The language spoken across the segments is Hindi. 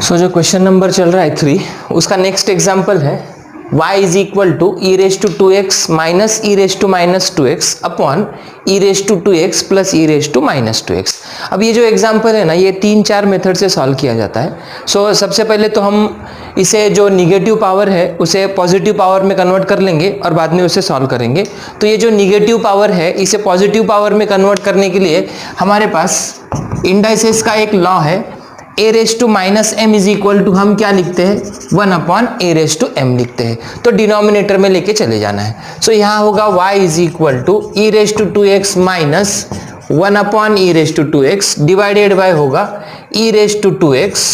सो जो क्वेश्चन नंबर चल रहा है 3, उसका नेक्स्ट एग्जाम्पल है y is equal to e raise to 2x minus e raise to minus 2x upon e raise to 2x plus e raise to minus 2x। अब ये जो एग्जाम्पल है ना, ये 3-4 मेथड से सॉल्व किया जाता है। सो सबसे पहले तो हम इसे जो निगेटिव पावर है उसे पॉजिटिव पावर में कन्वर्ट कर लेंगे और बाद में उसे सॉल्व करेंगे। तो ये जो निगेटिव पावर है इसे पॉजिटिव पावर में कन्वर्ट करने के लिए हमारे पास इंडाइसेस का एक लॉ है, a raise to minus m is equal to हम क्या लिखते हैं 1 upon a raise to m लिखते हैं। तो डिनोमिनेटर में लेके चले जाना है। सो यहाँ होगा y is equal to e raise to 2x minus 1 upon e raise to 2x divided by होगा e raise to 2x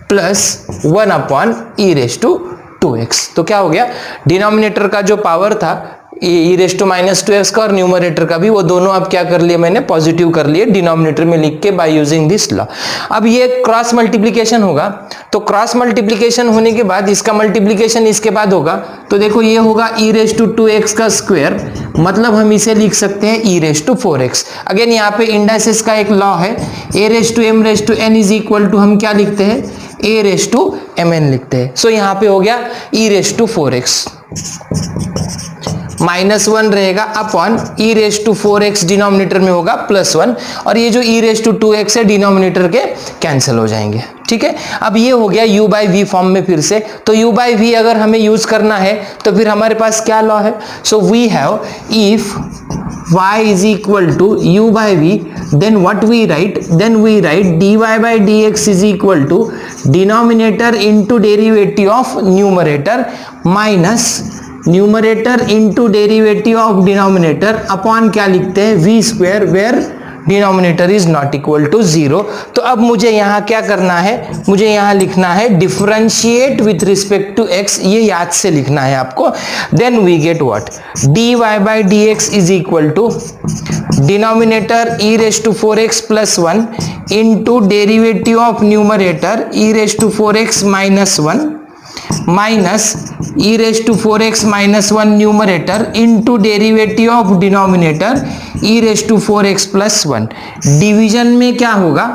plus 1 upon e raise to 2x। तो क्या हो गया, डिनोमिनेटर का जो पावर था ई रेस टू माइनस 2x का और न्यूमरेटर का भी, वो दोनों अब क्या कर लिए मैंने पॉजिटिव कर लिए डिनोमिनेटर में लिख के बाय यूजिंग दिस लॉ। अब ये क्रॉस मल्टीप्लिकेशन होगा, तो क्रॉस मल्टीप्लिकेशन होने के बाद इसका मल्टीप्लिकेशन इसके बाद होगा। तो देखो ये होगा ई रेस टू 2x का स्क्वायर, मतलब हम इसे लिख सकते हैं ई रेस टू 4x। अगेन यहाँ पे इंडाइसेस का एक लॉ है, a raise to m raise to n is equal to हम क्या लिखते हैं a raise to m n लिखते हैं। सो यहाँ पे हो गया ई रेस टू 4x माइनस 1 रहेगा upon e raise to 4x denominator में होगा प्लस 1, और ये जो ई रेस टू 2x है डिनोमिनेटर के कैंसिल हो जाएंगे। ठीक है, अब ये हो गया u बाई वी फॉर्म में फिर से। तो u बाई वी अगर हमें यूज करना है तो फिर हमारे पास क्या लॉ है, so we have if y is equal to u by v then what we write, then we write dy by dx is equal to denominator into derivative of numerator minus numerator into derivative of denominator upon क्या लिखते हैं v square where denominator is not equal to 0। तो अब मुझे यहाँ क्या करना है, मुझे यहाँ लिखना है differentiate with respect to x, ये याद से लिखना है आपको। Then we get what, dy by dx is equal to denominator e raise to 4x plus 1 into derivative of numerator e raise to 4x minus 1 minus e raise to 4x minus 1 numerator into derivative of denominator e raise to 4x plus 1। Division में क्या होगा,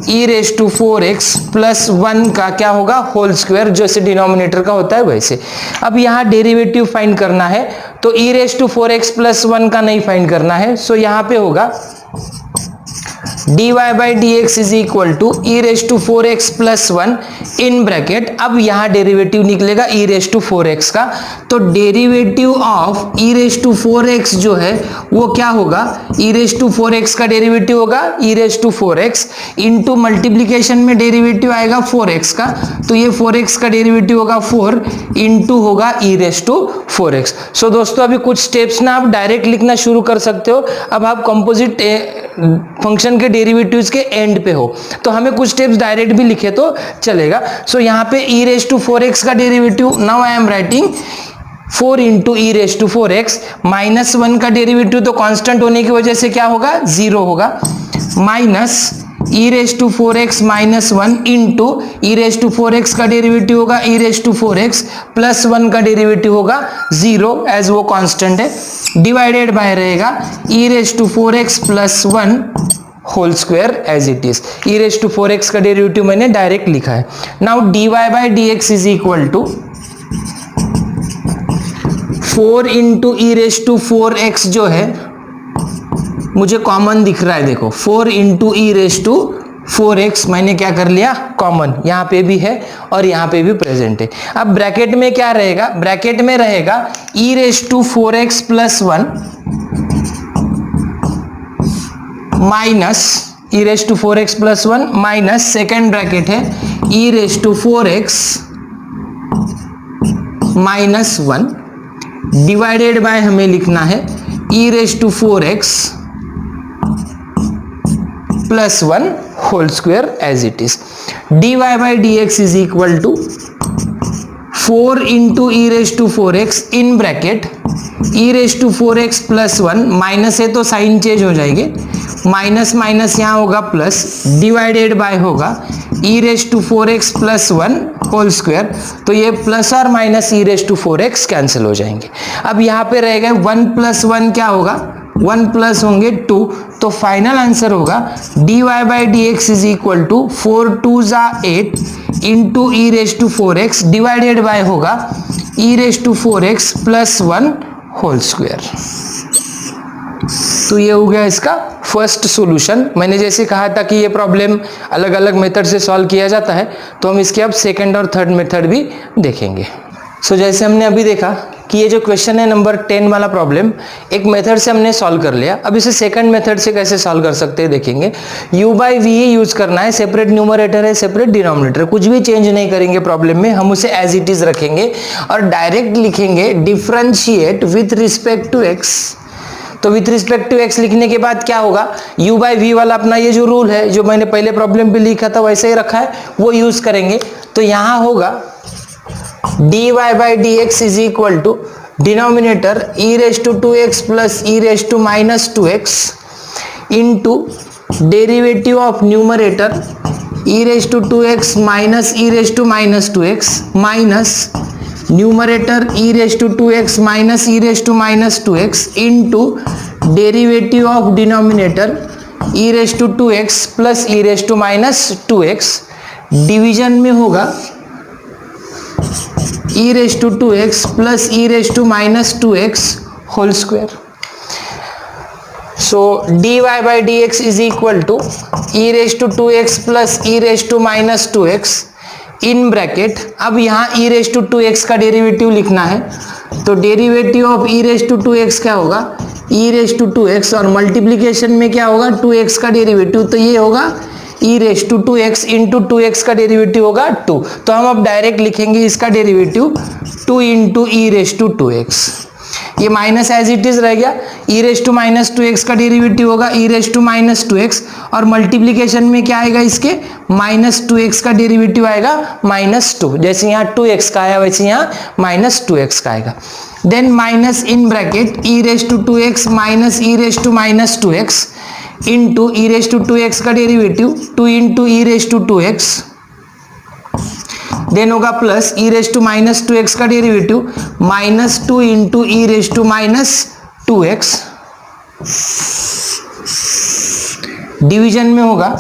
e raise to 4x plus 1 का क्या होगा होल स्क्वायर, जैसे डिनोमिनेटर का होता है वैसे। अब यहाँ डेरिवेटिव फाइंड करना है, तो ई रेस टू 4x प्लस 1 का नहीं फाइंड करना है। सो यहाँ पे होगा dy by dx is equal to e raise to 4x plus 1 in bracket. अब यहाँ डेरिवेटिव निकलेगा ई रेस टू 4x का, तो derivative of e raise to 4x जो है वो क्या होगा, ई रेस टू 4x का डेरिवेटिव होगा e raise to 4x into multiplication में डेरिवेटिव आएगा 4x का, तो ये 4x का डेरिवेटिव होगा 4 इंटू होगा ई रेस टू 4x। सो दोस्तों अभी कुछ स्टेप्स ना आप डायरेक्ट लिखना शुरू कर सकते हो। अब आप कंपोजिट फंक्शन के डेरिवेटिव्स के एंड पे हो, तो हमें कुछ स्टेप्स डायरेक्ट भी लिखे तो चलेगा। सो यहाँ पे ई रेस टू 4x का derivative, now I am writing 4 into e raise to 4x minus 1 का डेरिवेटिव तो कांस्टेंट होने की वजह से क्या होगा 0 होगा, minus e raise to 4x minus 1 into e raise to 4x का डेरिवेटिव होगा e raise to 4x plus 1 का डेरिवेटिव होगा 0 एज वो कांस्टेंट है, डिवाइडेड बाय रहेगा e raise to 4x plus 1 whole square as it is. E raise to 4x का डेरिवेटिव मैंने डायरेक्ट लिखा है। Now dy by dx is equal to 4 into e raise to 4x जो है मुझे कॉमन दिख रहा है, देखो 4 into e raise to 4x मैंने क्या कर लिया कॉमन, यहाँ पे भी है और यहाँ पे भी प्रेजेंट है। अब ब्रैकेट में क्या रहेगा, ब्रैकेट में रहेगा e raise to 4x plus 1 minus e raise to 4x plus 1 minus second bracket है e raise to 4x minus 1 divided by हमें लिखना है e raise to 4x plus 1 whole square as it is. dy by dx is equal to 4 into e raise to 4x in bracket e raise to 4x plus 1, minus है तो साइन चेंज हो जाएंगे, माइनस माइनस यहाँ होगा प्लस, डिवाइडेड बाय होगा e raise to 4x plus 1 whole square, तो ये प्लस और minus e raise to 4x cancel हो जाएंगे। अब यहाँ पे रहेगा 1 प्लस 1 क्या होगा 1 प्लस होंगे 2, तो फाइनल आंसर होगा dy by d x is equal to 4 2 जा 8 into e raise to 4x divided by होगा e raise to 4x plus 1 whole square. तो ये हो गया इसका फर्स्ट सॉल्यूशन। मैंने जैसे कहा था कि ये प्रॉब्लम अलग अलग मेथड से सॉल्व किया जाता है, तो हम इसके अब सेकंड और थर्ड मेथड भी देखेंगे। सो जैसे हमने अभी देखा कि ये जो क्वेश्चन है नंबर 10 वाला प्रॉब्लम एक मेथड से हमने सॉल्व कर लिया। अब इसे सेकंड मेथड से कैसे सॉल्व कर सकते हैं देखेंगे। u बाई वी यूज करना है, सेपरेट न्यूमरेटर है सेपरेट डिनोमिनेटर, कुछ भी चेंज नहीं करेंगे प्रॉब्लम में, हम उसे एज इट इज रखेंगे और डायरेक्ट लिखेंगे differentiate with respect to x। तो विथ रिस्पेक्ट टू x लिखने के बाद क्या होगा, u बाई वी वाला अपना ये जो रूल है जो मैंने पहले प्रॉब्लम पे लिखा था वैसे ही रखा है, वो यूज करेंगे। तो यहां होगा dy by d x is equal to denominator e raise to 2x plus e raise to minus 2x into derivative of numerator e raise to 2x minus e raise to minus 2x minus numerator e raise to 2x minus e raise to minus 2x into derivative of denominator e raise to 2x plus e raise to minus 2x। Division में होगा e raise to 2x plus e raise to minus 2x whole square. So dy by d x is equal to e raise to 2x plus e raise to minus 2x in bracket. अब यहाँ e रेस टू 2x का डेरिवेटिव लिखना है, तो derivative of e raise to 2x क्या होगा, e रेस टू 2x और मल्टीप्लीकेशन में क्या होगा 2x का डेरिवेटिव, तो ये होगा e raise to 2x into 2x का डेरिवेटिव होगा 2। तो हम अब डायरेक्ट लिखेंगे इसका derivative 2 into e raise to 2x। ये माइनस एज इट इज रह गया, ई रेस टू माइनस 2x का डेरिवेटिव होगा e raise to minus 2x और मल्टीप्लीकेशन में क्या आएगा इसके माइनस 2x का डेरिवेटिव आएगा माइनस 2। जैसे यहाँ 2x का आया वैसे यहाँ माइनस 2x का आएगा। Then minus in bracket e raise to 2x minus e raise to minus 2x into e raise to 2x का derivative 2 into e raise to 2x, then होगा plus e raise to minus 2x का derivative minus 2 into e raise to minus 2x। Division में होगा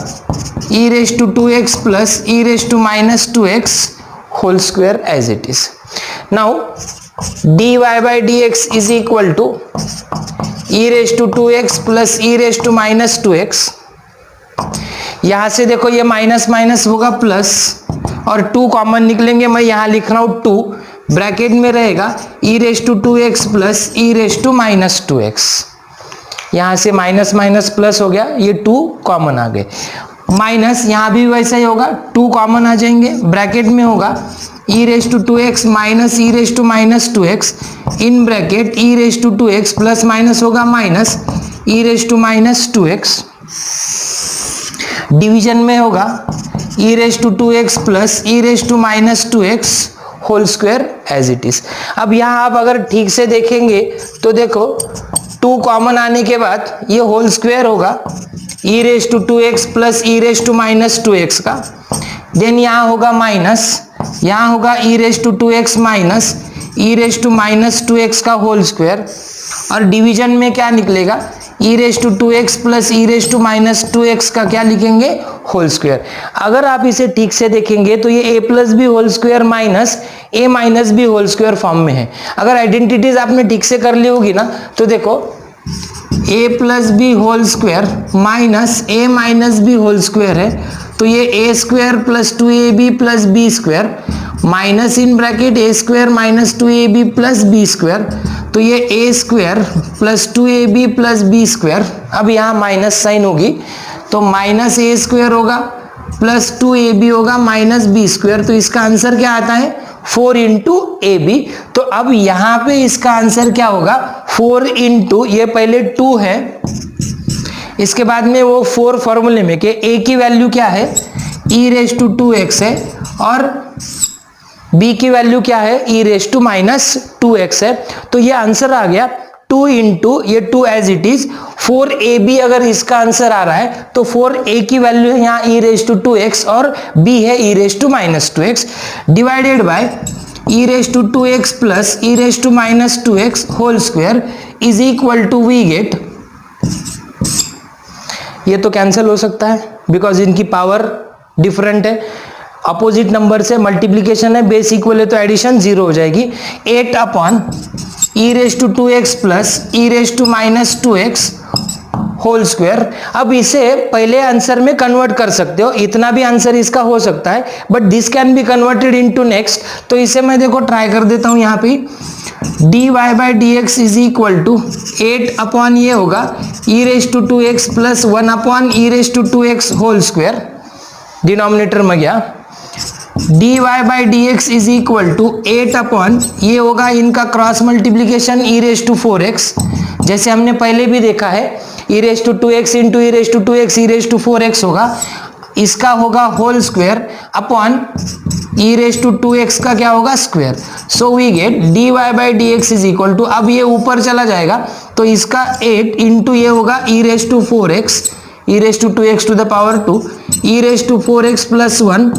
e raise to 2x plus e raise to minus 2x whole square as it is. Now dy by d x is equal to e raise to 2x plus e raise to minus 2x। यहां से देखो ये माइनस माइनस होगा प्लस और 2 कॉमन निकलेंगे, मैं यहां लिख रहा हूं 2 ब्रैकेट में रहेगा e raise to 2x plus e raise to minus 2x। यहां से माइनस माइनस प्लस हो गया, ये 2 कॉमन आ गए, माइनस यहां भी वैसा ही होगा 2 कॉमन आ जाएंगे, ब्रैकेट में होगा e raise to 2x minus e raise to minus 2x in bracket e raise to 2x plus minus होगा minus e raise to minus 2x। Division में होगा e raise to 2x plus e raise to minus 2x whole square as it is. अब यहाँ आप अगर ठीक से देखेंगे तो देखो 2 कॉमन आने के बाद ये होल स्क्वायर होगा e raise to 2x plus e raise to minus 2x का, देन यहाँ होगा माइनस, यहाँ होगा e raise to 2x minus e raise to minus 2x का होल स्क्वायर और डिवीजन में क्या निकलेगा e raise to 2x plus e raise to minus 2x का क्या लिखेंगे होल स्क्वायर। अगर आप इसे ठीक से देखेंगे तो ये a plus b whole square minus a minus b whole square form में है। अगर आइडेंटिटीज आपने ठीक से कर ली होगी ना तो देखो a plus b whole square minus a minus b whole square है, तो ये a square plus 2ab plus b square minus in bracket a square minus 2ab plus b square, तो ये a square plus 2ab plus b square. अब यहाँ माइनस साइन होगी तो माइनस a स्क्वायर होगा प्लस 2ab होगा माइनस बी स्क्वायर, तो इसका आंसर क्या आता है 4 इंटू ए बी। तो अब यहाँ पे इसका आंसर क्या होगा 4 इंटू, ये पहले 2 है, इसके बाद में वो 4 फॉर्मूले में के a की वैल्यू क्या है e रेस टू 2x है और b की वैल्यू क्या है e raise to minus 2x है, तो ये आंसर आ गया 2 इंटू ये 2 एज इट इज 4ab। अगर इसका आंसर आ रहा है तो 4a की वैल्यू है यहाँ e रेस टू 2x और b है e raise to minus 2x divided by e raise to 2x plus e raise to minus 2x whole square is equal to we get ये तो कैंसिल हो सकता है बिकॉज इनकी पावर डिफरेंट है, अपोजिट नंबर से मल्टीप्लीकेशन है, बेस इक्वल है तो एडिशन 0 हो जाएगी। 8 upon e raise to 2x plus e raise to minus 2x whole square. अब इसे पहले आंसर में कन्वर्ट कर सकते हो, इतना भी आंसर इसका हो सकता है, but this can be converted into next. तो इसे मैं देखो ट्राई कर देता हूं यहाँ पे, dy by d x is equal to 8 upon ये होगा e raise to 2x plus 1 upon e raise to 2x whole square, denominator में गया। dy by d x is equal to 8 upon ये होगा इनका cross multiplication e raise to 4x, जैसे हमने पहले भी देखा है e raise to 2x into e raise to 2x e raise to 4x होगा, इसका होगा whole square upon e raise to 2x का क्या होगा square. So we get dy by d x is equal to, अब ये ऊपर चला जाएगा तो इसका 8 इंटू ये होगा e raise to 4x e raise to 2x to the power 2 e raise to 4x plus 1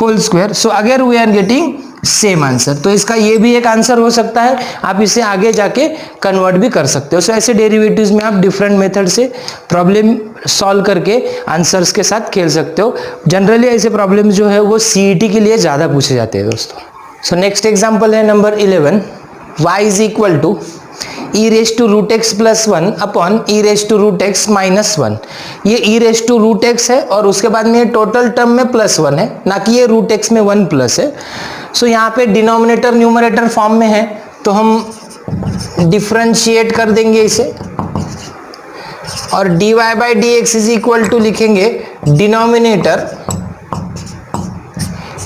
whole square. So again we are getting same answer. तो इसका ये भी एक आंसर हो सकता है, आप इसे आगे जाके कन्वर्ट भी कर सकते हो। सो ऐसे डेरिवेटिव्स में आप डिफरेंट मेथड से प्रॉब्लम सॉल्व करके आंसर्स के साथ खेल सकते हो। जनरली ऐसे प्रॉब्लम जो है वो सीईटी के लिए ज़्यादा पूछे जाते हैं दोस्तों। सो नेक्स्ट एग्जाम्पल है number 11, y is equal to e raise to root x plus 1 upon e raise to root x minus 1। ये e raise to root x है और उसके बाद में ये टोटल टर्म में प्लस 1 है, ना कि ये रूट एक्स में 1 प्लस है। सो यहाँ पे डिनोमिनेटर न्यूमरेटर फॉर्म में है तो हम डिफरेंशिएट कर देंगे इसे और dy by d x is equal to लिखेंगे denominator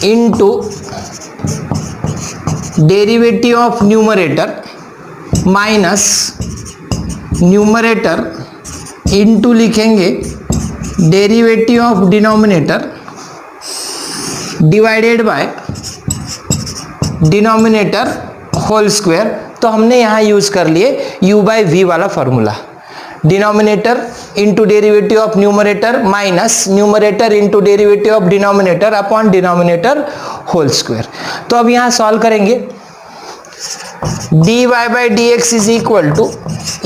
into derivative of numerator minus numerator into लिखेंगे derivative of denominator divided by denominator whole square. तो हमने यहाँ यूज कर लिए u बाई वी वाला formula, denominator into derivative of numerator minus numerator into derivative of denominator upon denominator whole square. तो अब यहाँ सॉल्व करेंगे, dy by d x is equal to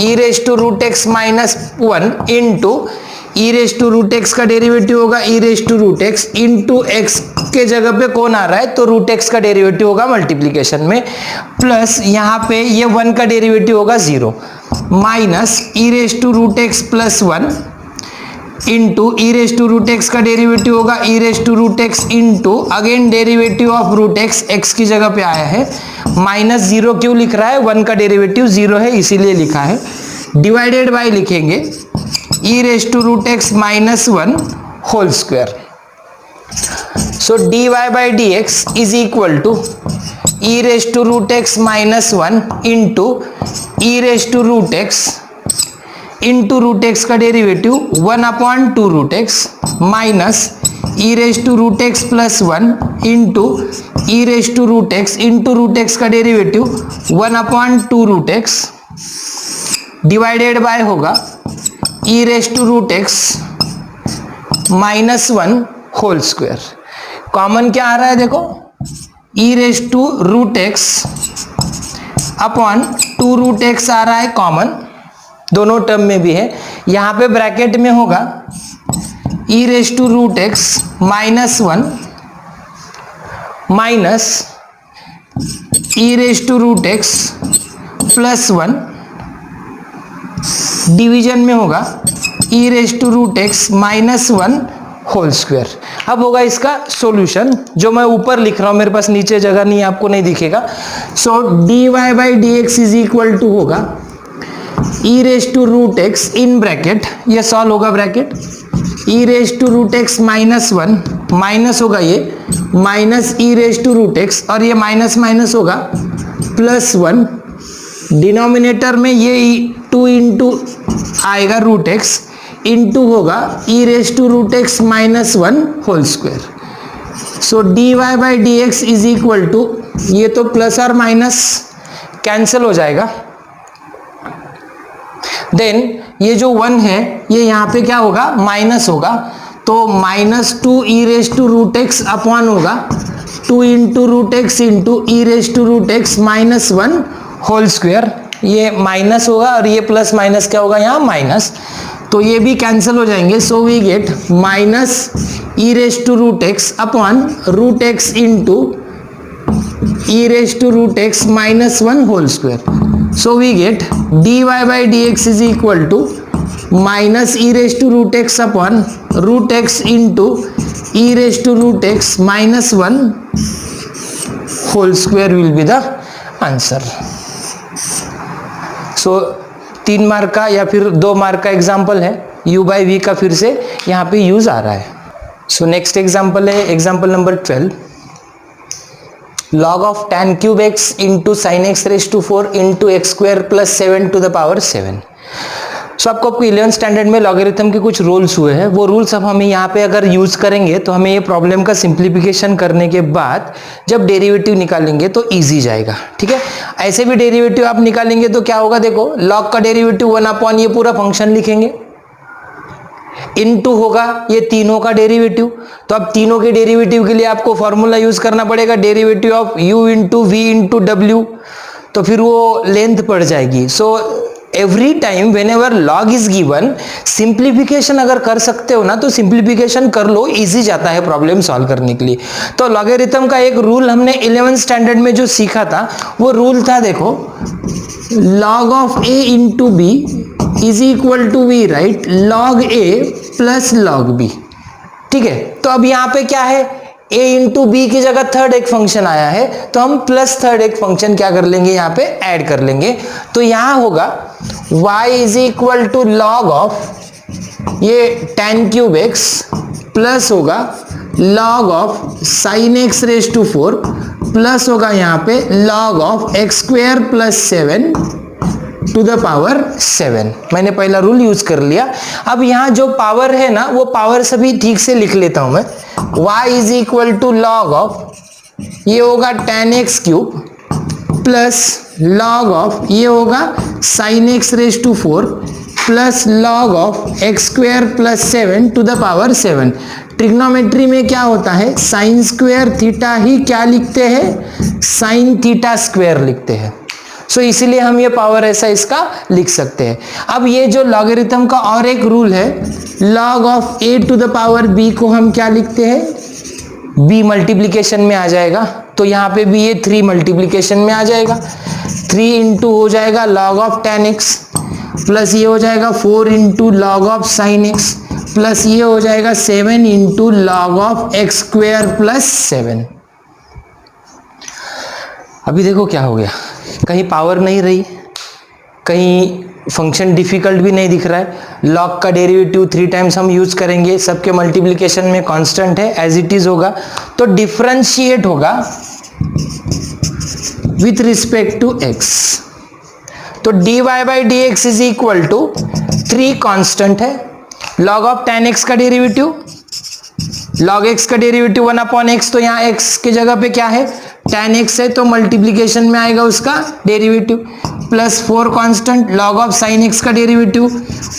e raise to root x minus 1 into e raise to root x का डेरिवेटिव होगा e raise to root x into x के जगह पे कौन आ रहा है तो रूट एक्स का डेरिवेटिव होगा मल्टीप्लीकेशन में, प्लस यहाँ पे ये 1 का डेरिवेटिव होगा 0 minus e raise to root x plus 1 into e raise to root x का डेरिवेटिव होगा e raise to root x into again derivative of root x, x की जगह पे आया है, माइनस 0 क्यों लिख रहा है, 1 का डेरिवेटिव 0 है इसीलिए लिखा है, डिवाइडेड बाय लिखेंगे e raise to root x minus 1 whole square. So dy by d x is equal to e raise to root x minus 1 into e raise to root x into root x का derivative 1 upon 2 root x minus e raise to root x plus 1 into e raise to root x into root x का derivative 1 upon 2 root x divided by होगा e raise to root x minus 1 whole square. Common क्या आ रहा है देखो, e raise to root x upon 2 root x आ रहा है कॉमन, दोनों टर्म में भी है। यहाँ पे ब्रैकेट में होगा e raise to root x minus 1 minus e raise to root x plus 1, division में होगा e raise to root x minus 1 whole square. अब होगा इसका सॉल्यूशन जो मैं ऊपर लिख रहा हूं, मेरे पास नीचे जगह नहीं, आपको नहीं दिखेगा। So dy by d x is equal to होगा e raise to root x in bracket, ये सॉल्व होगा bracket, e raise to root x minus 1 minus होगा ये minus e raise to root x और ये माइनस माइनस होगा प्लस 1, डिनोमिनेटर में ये 2 इंटू आएगा रूट एक्स इंटू होगा e raise to root x minus 1 whole square. So dy by d x is equal to, ये तो प्लस और माइनस कैंसिल हो जाएगा, देन ये जो 1 है ये यहाँ पे क्या होगा माइनस होगा, तो minus 2 e raise to root x upon होगा 2 into root x into e raise to root x minus 1 whole square. ये माइनस होगा और ये प्लस माइनस क्या होगा यहाँ माइनस, तो तो ये भी कैंसिल हो जाएंगे, so we get minus e raise to root x upon root x into e raised to root x minus 1 whole square. So we get dy by dx is equal to minus e raised to root x upon root x into e raised to root x minus 1 whole square will be the answer. So 3 mark का या फिर 2 मार्क का एग्जाम्पल है, u by v का फिर से यहाँ पे यूज आ रहा है. सो नेक्स्ट एग्जाम्पल है example number 12. log of tan cube x into sin x raised to 4 into x square plus 7 to the power 7. सो आपको 11th स्टैंडर्ड में लॉगरिथम के कुछ रूल्स हुए हैं, वो रूल्स अब हमें यहाँ पे अगर यूज करेंगे तो हमें ये प्रॉब्लम का सिंप्लीफिकेशन करने के बाद जब डेरिवेटिव निकालेंगे तो इजी जाएगा. ठीक है, ऐसे भी डेरिवेटिव आप निकालेंगे तो क्या होगा, देखो log का डेरिवेटिव 1 अपॉन ये पूरा फंक्शन लिखेंगे, इनटू होगा ये तीनों का डेरिवेटिव. तो अब तीनों के डेरिवेटिव के लिए आपको फॉर्मूला यूज करना पड़ेगा, derivative of u into v into डब्ल्यू, तो फिर वो लेंथ पड़ जाएगी. So every time whenever log is given, simplification अगर कर सकते हो ना तो सिंप्लीफिकेशन कर लो, इजी जाता है प्रॉब्लम सॉल्व करने के लिए. तो लॉगरिथम का एक रूल हमने 11th स्टैंडर्ड में जो सीखा था वो रूल था, देखो log of a into b is equal to we, right, log a plus log b. ठीक है, तो अब यहाँ पे क्या है, a इंटू बी की जगह थर्ड एक फंक्शन आया है, तो हम प्लस थर्ड एक फंक्शन क्या कर लेंगे, यहाँ पे ऐड कर लेंगे. तो यहाँ होगा y is equal to log of ये tan क्यूब x प्लस होगा log ऑफ sin x raise to 4 plus होगा यहाँ पे log of x square plus 7 to the power 7. मैंने पहला रूल यूज कर लिया. अब यहाँ जो पावर है ना वो पावर सभी ठीक से लिख लेता हूं मैं. y is equal to log of ये होगा tan x cube plus log of ये होगा sin x raise to 4 plus log of x square plus 7 to the power 7. Trigonometry में क्या होता है, साइन स्क्वायर थीटा ही क्या लिखते हैं, साइन थीटा स्क्वायर लिखते हैं. सो इसीलिए हम ये पावर ऐसा इसका लिख सकते हैं. अब ये जो लॉगरिथम का और एक रूल है, log of a to the power b को हम क्या लिखते हैं, b मल्टीप्लीकेशन में आ जाएगा. तो यहाँ पे भी ये 3 मल्टीप्लीकेशन में आ जाएगा. 3 इंटू हो जाएगा log of tan x plus ये हो जाएगा 4 इंटू log ऑफ sin x प्लस ये हो जाएगा 7 into log of x square plus 7. अभी देखो क्या हो गया, कहीं पावर नहीं रही, कहीं फंक्शन डिफिकल्ट भी नहीं दिख रहा है. log का डेरिवेटिव 3 टाइम्स हम यूज करेंगे, सबके मल्टीप्लिकेशन में कांस्टेंट है, एज इट इज होगा. तो डिफरेंशिएट होगा विथ रिस्पेक्ट टू x. तो dy by d x is equal to 3 constant है, log ऑफ tan x का डेरिवेटिव, log x का डेरिवेटिव 1 अपॉन x, तो यहाँ x की जगह पे क्या है, tan x है, तो मल्टीप्लीकेशन में आएगा उसका डेरिवेटिव, प्लस 4 कांस्टेंट log ऑफ sin x का derivative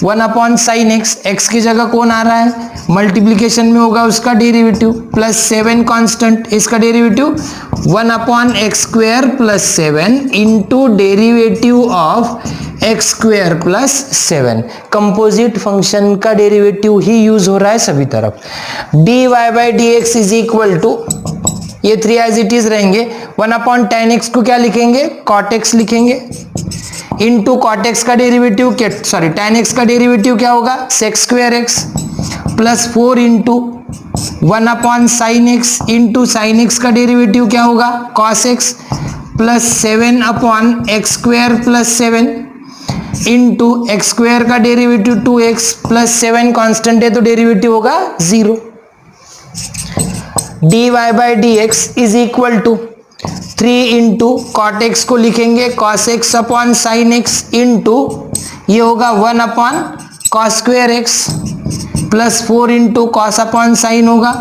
1 upon sin x, x की जगह कौन आ रहा है, मल्टीप्लीकेशन में होगा उसका डेरिवेटिव, प्लस 7 कांस्टेंट इसका derivative 1 upon x square plus 7 into derivative of x square plus 7. Composite function का डेरिवेटिव ही यूज हो रहा है सभी तरफ. dy by d x is equal to ये 3 एज इट इज रहेंगे, 1 अपॉन tan x को क्या लिखेंगे, cot x लिखेंगे, इंटू cot x का डेरिवेटिव tan x का डेरिवेटिव क्या होगा, sec square x plus 4 into 1 upon sin x into sin x का डेरिवेटिव क्या होगा, cos x plus 7 upon x square plus 7 into x square का डेरिवेटिव 2x प्लस 7 कांस्टेंट है तो डेरिवेटिव होगा 0. dy by d x is equal to 3 into cot x को लिखेंगे cos x upon sine x into ये होगा 1 upon cos square x plus 4 into cos upon sine होगा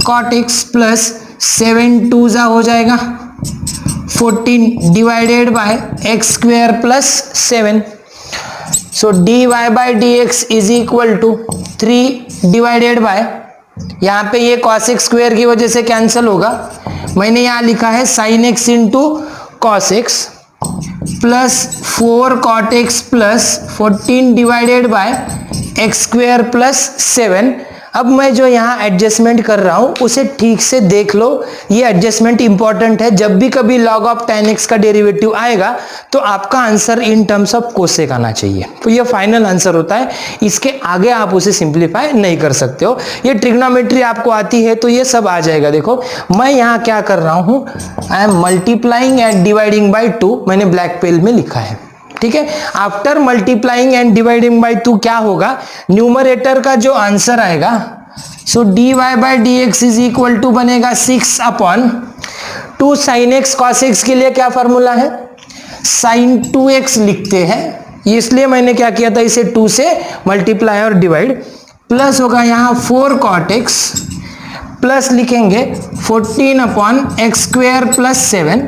cot x प्लस 7 2 जा हो जाएगा 14 divided by x square plus 7. So dy by d x is equal to 3 divided by, यहाँ पे ये cos x स्क्वायर की वजह से कैंसिल होगा, मैंने यहाँ लिखा है sin x into cos x plus 4 cot x plus 14 divided by x square plus 7। अब मैं जो यहाँ एडजस्टमेंट कर रहा हूं उसे ठीक से देख लो, ये एडजस्टमेंट इंपॉर्टेंट है। जब भी कभी log ऑफ tan x का डेरिवेटिव आएगा तो आपका answer in terms of cosec आना चाहिए, तो ये फाइनल आंसर होता है। इसके आगे आप उसे सिंप्लीफाई नहीं कर सकते हो। ये ट्रिग्नोमेट्री आपको आती है तो ये सब आ जाएगा। देखो मैं यहाँ क्या कर रहा हूं, I am multiplying and dividing by 2, मैंने ब्लैक पेन में लिखा है, ठीक है। After multiplying and dividing by 2 क्या होगा, न्यूमरेटर का जो आंसर आएगा, so dy by d x is equal to बनेगा 6 upon 2 sine x cos x के लिए क्या फॉर्मूला है, साइन 2x लिखते हैं, इसलिए मैंने क्या किया था, इसे 2 से मल्टीप्लाई और डिवाइड, प्लस होगा यहाँ 4 कॉट एक्स, प्लस लिखेंगे 14 upon x square plus 7।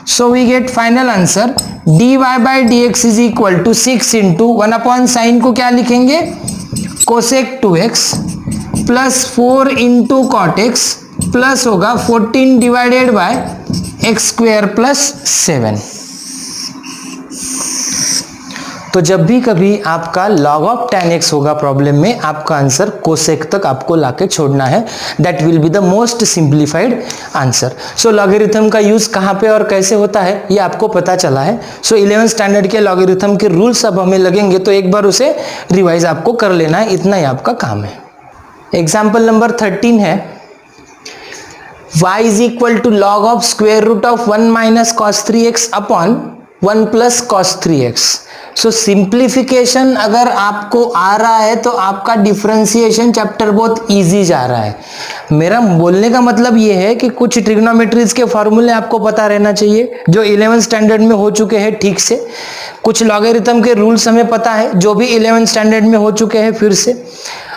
So we get final answer dy by dx is equal to 6 into 1 upon sin को क्या लिखेंगे, cosec 2x plus 4 into cot x plus होगा 14 divided by x square plus 7। तो जब भी कभी आपका log ऑफ tan x होगा प्रॉब्लम में, आपका आंसर कोसेक तक आपको लाके छोड़ना है, that will be the most simplified answer. So logarithm का यूज कहाँ पे और कैसे होता है ये आपको पता चला है। सो 11th स्टैंडर्ड के लॉगरिथम के रूल्स अब हमें लगेंगे तो एक बार उसे रिवाइज आपको कर लेना है, इतना ही आपका काम है। एग्जाम्पल नंबर 13 है, y is equal to log of square root of 1 minus cos 3x upon 1 plus cos 3x। So simplification अगर आपको आ रहा है तो आपका डिफरेंशिएशन चैप्टर बहुत इजी जा रहा है। मेरा बोलने का मतलब ये है कि कुछ ट्रिग्नोमेट्रीज के फॉर्मूले आपको पता रहना चाहिए जो 11th स्टैंडर्ड में हो चुके हैं ठीक से, कुछ लॉगरिथम के रूल्स हमें पता है जो भी 11th स्टैंडर्ड में हो चुके हैं फिर से।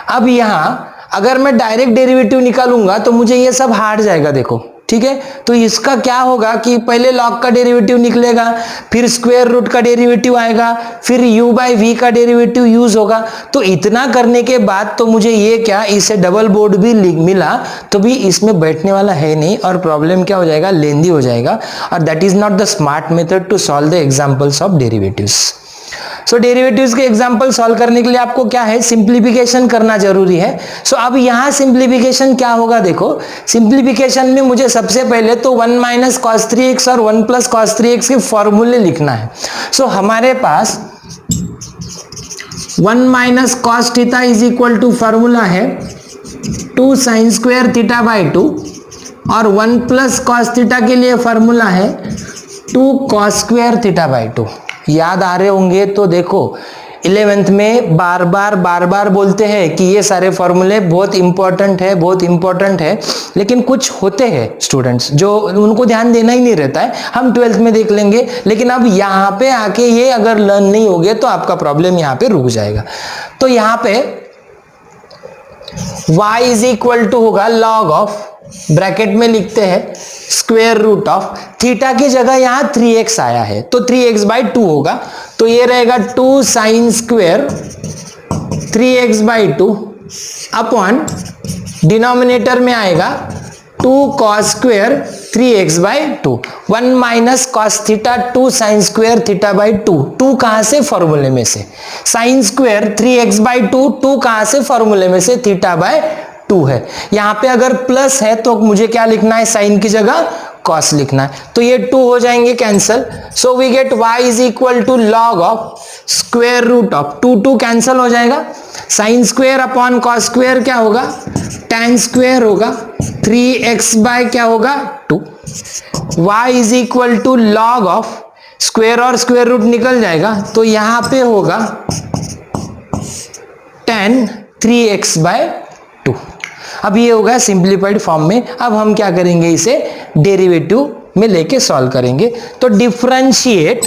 अब यहाँ अगर मैं डायरेक्ट डेरिवेटिव निकालूंगा तो मुझे ये सब हार जाएगा, देखो ठीक है। तो इसका क्या होगा कि पहले log का डेरिवेटिव निकलेगा, फिर स्क्वायर रूट का डेरिवेटिव आएगा, फिर u बाई वी का डेरिवेटिव यूज होगा। तो इतना करने के बाद तो मुझे ये क्या, इसे डबल बोर्ड भी मिला तो भी इसमें बैठने वाला है नहीं और प्रॉब्लम क्या हो जाएगा, लेंदी हो जाएगा, और that is not the smart method to solve the examples of derivatives. So derivatives के एग्जांपल सॉल्व करने के लिए आपको क्या है, सिंप्लीफिकेशन करना जरूरी है। सो अब यहाँ सिंप्लीफिकेशन क्या होगा, देखो सिंप्लीफिकेशन में मुझे सबसे पहले तो 1 माइनस कॉस 3x और 1 प्लस कॉस 3x के फॉर्मूले लिखना है। सो हमारे पास 1 minus cos theta is equal to formula है 2 साइन स्क्वायर थीटा बाई 2, और 1 प्लस कॉस थीटा के लिए फॉर्मूला है 2 कॉस स्क्वायर थीटा बाई 2। याद आ रहे होंगे तो देखो 11th में बार बार बोलते हैं कि ये सारे फॉर्मूले बहुत इंपॉर्टेंट है, लेकिन कुछ होते हैं स्टूडेंट्स जो उनको ध्यान देना ही नहीं रहता है, हम 12th में देख लेंगे। लेकिन अब यहाँ पे आके ये अगर लर्न नहीं होगे तो आपका प्रॉब्लम यहाँ पे रुक जाएगा। तो यहाँ पे y इज इक्वल टू होगा लॉग ऑफ, ब्रैकेट में लिखते हैं स्क्वायर रूट ऑफ, थीटा की जगह यहां 3x आया है तो 3x बाई 2 होगा, तो ये रहेगा 2 sine square 3x by 2 upon denominator में आएगा 2 cos square 3x by 2, 1 minus cos theta 2 sine square theta by 2, 2 कहां से, फॉर्मूले में से, साइन स्क्वायर 3x बाई 2, 2 कहां से, फॉर्मूले में से, थीटा बाई 2 है। यहां पे अगर प्लस है तो मुझे क्या लिखना है, साइन की जगह कॉस लिखना है, तो ये 2 हो जाएंगे cancel. So we get y is equal to log of square root of 2 cancel हो जाएगा, sine square upon cos square क्या होगा, tan स्क्वायर होगा, 3x बाय क्या होगा 2, y is equal to log of square और स्क्वायर रूट निकल जाएगा तो यहां पे होगा tan 3x बाय 2। अब ये होगा सिंप्लीफाइड फॉर्म में। अब हम क्या करेंगे, इसे डेरिवेटिव में लेके सॉल्व करेंगे। तो differentiate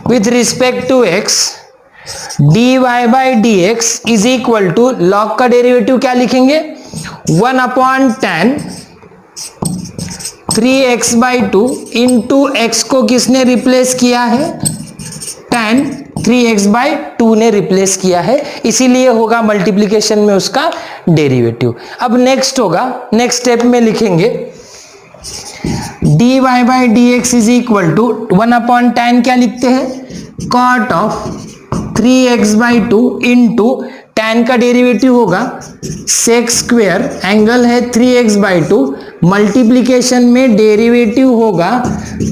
with respect to x dy by d x is equal to, log का डेरिवेटिव क्या लिखेंगे, 1 upon tan 3x by 2 into x को किसने रिप्लेस किया है, tan 3x बाई 2 ने रिप्लेस किया है, इसीलिए होगा मल्टीप्लीकेशन में उसका डेरिवेटिव। अब नेक्स्ट होगा, नेक्स्ट स्टेप में लिखेंगे dy by d x is equal to 1 upon tan क्या लिखते हैं, cot of 3x/2 into tan का डेरिवेटिव होगा sec स्क्वेयर, एंगल है 3x/2, मल्टीप्लीकेशन में डेरिवेटिव होगा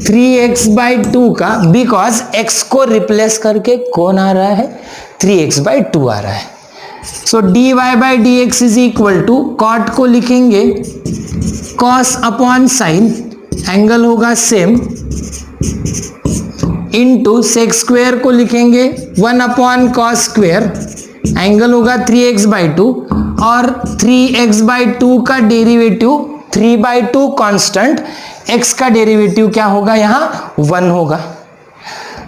3x/2 का, बिकॉज x को रिप्लेस करके कौन आ रहा है, 3x/2 आ रहा है। सो dy/dx is equal to, cot को लिखेंगे cos अपॉन साइन, एंगल होगा सेम, इंटू सेक स्क्वेयर को लिखेंगे 1 अपॉन कॉस स्क्वेयर, एंगल होगा 3x/2, और 3x/2 का डेरिवेटिव 3/2 कांस्टेंट, x का डेरिवेटिव क्या होगा यहाँ 1 होगा।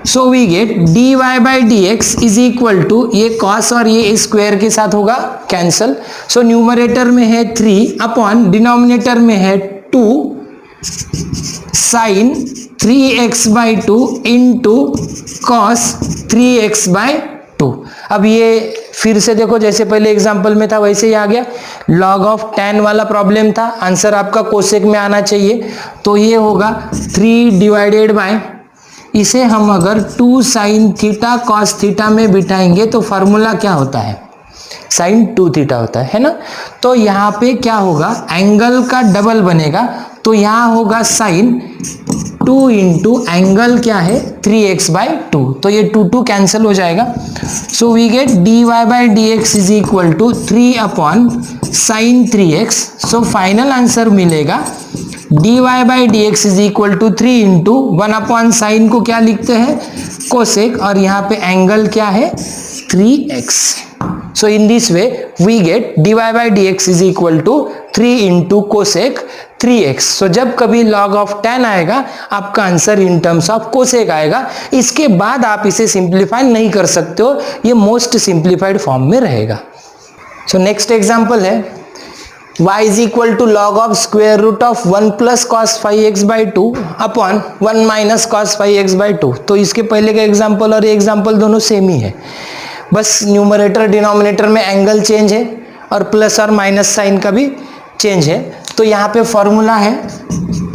So we get dy/dx is equal to, ये cos और ये स्क्वायर के साथ होगा कैंसल, सो न्यूमरेटर में है 3 अपॉन डिनोमिनेटर में है 2 sign 3x/2 into cos 3x/2। अब ये फिर से देखो, जैसे पहले एग्जांपल में था वैसे ही आ गया, log ऑफ tan वाला प्रॉब्लम था, आंसर आपका कोसेक में आना चाहिए, तो ये होगा 3 डिवाइडेड बाय, इसे हम अगर 2 साइन थीटा कॉस थीटा में बिठाएंगे तो फॉर्मूला क्या होता है, साइन 2 थीटा होता है ना। तो यहाँ पे क्या होगा, एंगल का डबल बनेगा, तो यहाँ होगा साइन 2 इंटू एंगल क्या है 3x/2, तो ये 2 कैंसिल हो जाएगा। So we get dy/dx is equal to 3 upon sine 3x। So final answer मिलेगा dy/dx is equal to 3 into 1 upon sine को क्या लिखते हैं कोसेक, और यहाँ पे एंगल क्या है 3x। So in this way we get dy/dx is equal to 3 into cosec 3x। So जब कभी log of tan आएगा आपका answer in terms of cosec आएगा, इसके बाद आप इसे सिंप्लीफाई नहीं कर सकते हो, ये मोस्ट सिंप्लीफाइड फॉर्म में रहेगा। सो नेक्स्ट एग्जांपल है y is equal to log of square root of 1 plus cos 5x/2 upon 1 minus cos 5x/2। तो इसके पहले का एग्जांपल और ये एग्जांपल दोनों सेम ही है, बस न्यूमरेटर डिनोमिनेटर में एंगल चेंज है और प्लस और माइनस साइन का भी चेंज है। तो यहाँ पे फॉर्मूला है,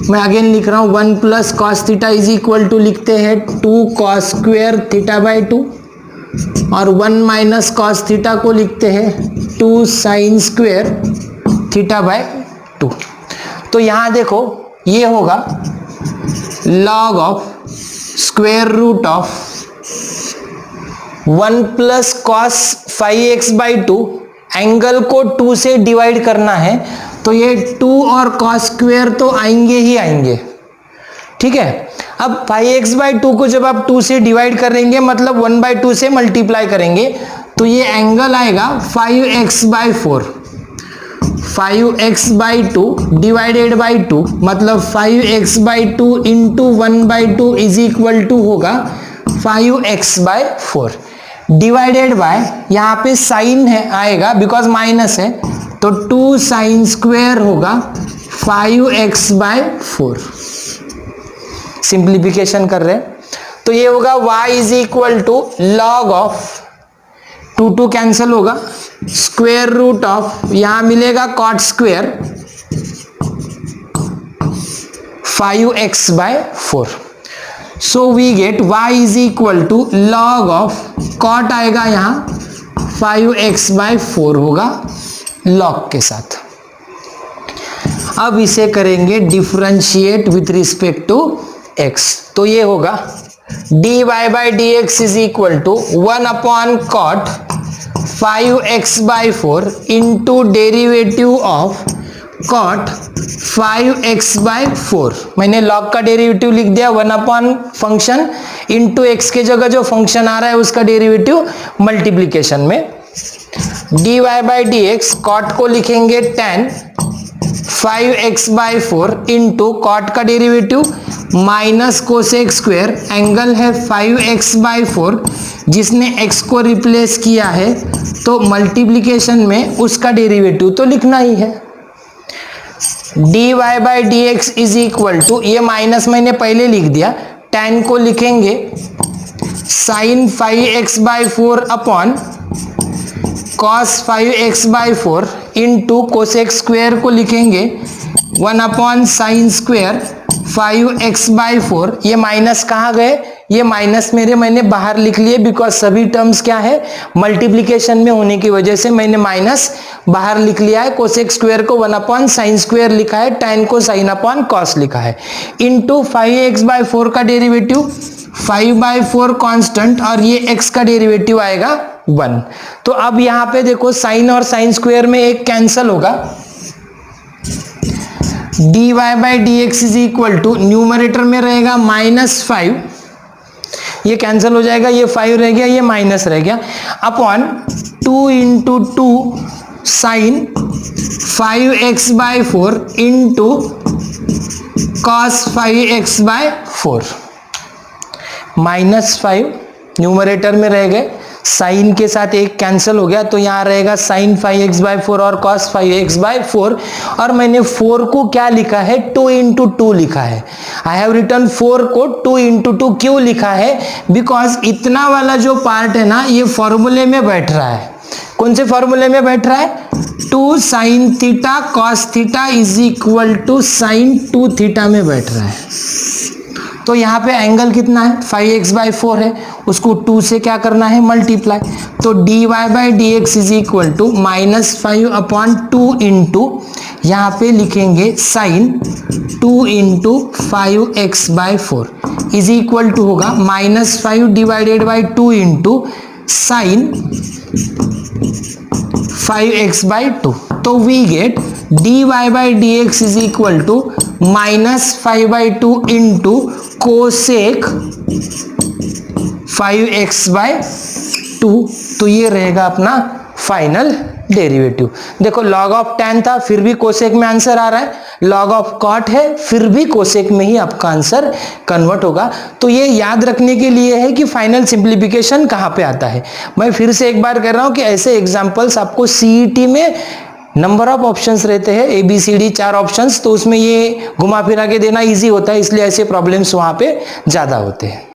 मैं अगेन लिख रहा हूँ 1 plus cos theta is equal to लिखते हैं 2 कॉस स्क्वेयर थीटा/2, और 1 माइनस कॉस थीटा को लिखते हैं 2 साइन स्क्वेयर थीटा/2। तो यहाँ देखो ये होगा log of square root of 1 plus cos 5x/2, angle को 2 से डिवाइड करना है, तो ये 2 और कॉस स्क्वेयर तो आएंगे ही आएंगे, ठीक है। अब 5x/2 को जब आप 2 से डिवाइड करेंगे मतलब 1/2 से मल्टीप्लाई करेंगे, तो ये एंगल आएगा 5x/4, 5x/2 डिवाइडेड बाई 2, मतलब 5x/2 into 1/2 is equal to होगा 5x/4, डिवाइडेड बाय, यहाँ पे साइन है आएगा बिकॉज माइनस है, तो 2 साइन स्क्वेयर होगा 5x/4। सिंप्लीफिकेशन कर रहे हैं तो ये होगा y is equal to log of 2 cancel होगा, स्क्वेयर रूट ऑफ, यहां मिलेगा cot square 5x/4। So we get y is equal to log of, cot आएगा यहां 5x/4 होगा लॉग के साथ। अब इसे करेंगे differentiate with respect to x, तो ये होगा dy/dx is equal to 1 upon cot 5x/4 into derivative of cot 5x/4। मैंने log का डेरिवेटिव लिख दिया 1 अपॉन फंक्शन इंटू x के जगह जो फंक्शन आ रहा है उसका डेरिवेटिव मल्टीप्लीकेशन में, dy/dx कॉट को लिखेंगे tan 5x/4 इंटू कॉट का derivative minus cosec square, angle है 5x/4, जिसने x को रिप्लेस किया है तो मल्टीप्लीकेशन में उसका डेरिवेटिव तो लिखना ही है। dy/dx इज इक्वल टू, ये माइनस मैंने पहले लिख दिया, tan को लिखेंगे sine 5x/4 upon cos 5x/4 into cosec square को लिखेंगे 1 अपॉन साइन स्क्वेयर 5x/4, ये माइनस कहाँ गए, ये माइनस मैंने बाहर लिख लिए बिकॉज सभी टर्म्स क्या है, मल्टीप्लीकेशन में होने की वजह से मैंने माइनस बाहर लिख लिया है। कोसेक स्क्वायर को 1/sin² लिखा है, tan को sin/cos लिखा है, इनटू 5x/4 का डेरिवेटिव 5/4 कांस्टेंट और ये x का डेरिवेटिव आएगा 1। तो अब यहां पे देखो साइन और साइन स्क्वायर में एक कैंसल होगा, dy/dx is equal to numerator में रहेगा -5, ये कैंसिल हो जाएगा, ये 5 रह गया, ये माइनस रह गया, upon 2 × 2 sine 5x/4 into cos 5x/4 -5 numerator में रह गए, साइन के साथ एक कैंसिल हो गया तो यहां रहेगा sin 5x/4 और cos 5x/4 और मैंने 4 को क्या लिखा है, 2 × 2 लिखा है। आई हैव रिटन 4 को 2 × 2 क्यों लिखा है, बिकॉज इतना वाला जो पार्ट है ना ये फॉर्मूले में बैठ रहा है। कौन से फॉर्मूले में बैठ रहा है, 2 sin theta cos theta is equal to sin 2 theta में बैठ रहा है। तो यहाँ पे एंगल कितना है, 5x/4 है, उसको 2 से क्या करना है, मल्टीप्लाई, तो dy/dx is equal to -5/2 into यहाँ पे लिखेंगे sin 2 × 5x/4 is equal to होगा -5 / 2 इंटू sin 5x/2। तो we get dy/dx is equal to -5/2 into cosec 5x/2। तो ये रहेगा अपना फाइनल डेरिवेटिव। देखो लॉग ऑफ tan था फिर भी कोसेक में आंसर आ रहा है, लॉग ऑफ कॉट है फिर भी कोसेक में ही आपका आंसर कन्वर्ट होगा। तो ये याद रखने के लिए है कि फाइनल सिंप्लीफिकेशन कहाँ पे आता है। मैं फिर से एक बार कर रहा हूं कि ऐसे एग्जांपल्स आपको सीईटी में नंबर ऑफ ऑप्शंस रहते हैं, ABCD 4 ऑप्शंस, तो उसमें ये घुमा फिरा के देना इजी होता है, इसलिए ऐसे प्रॉब्लम्स वहां पे ज्यादा होते हैं।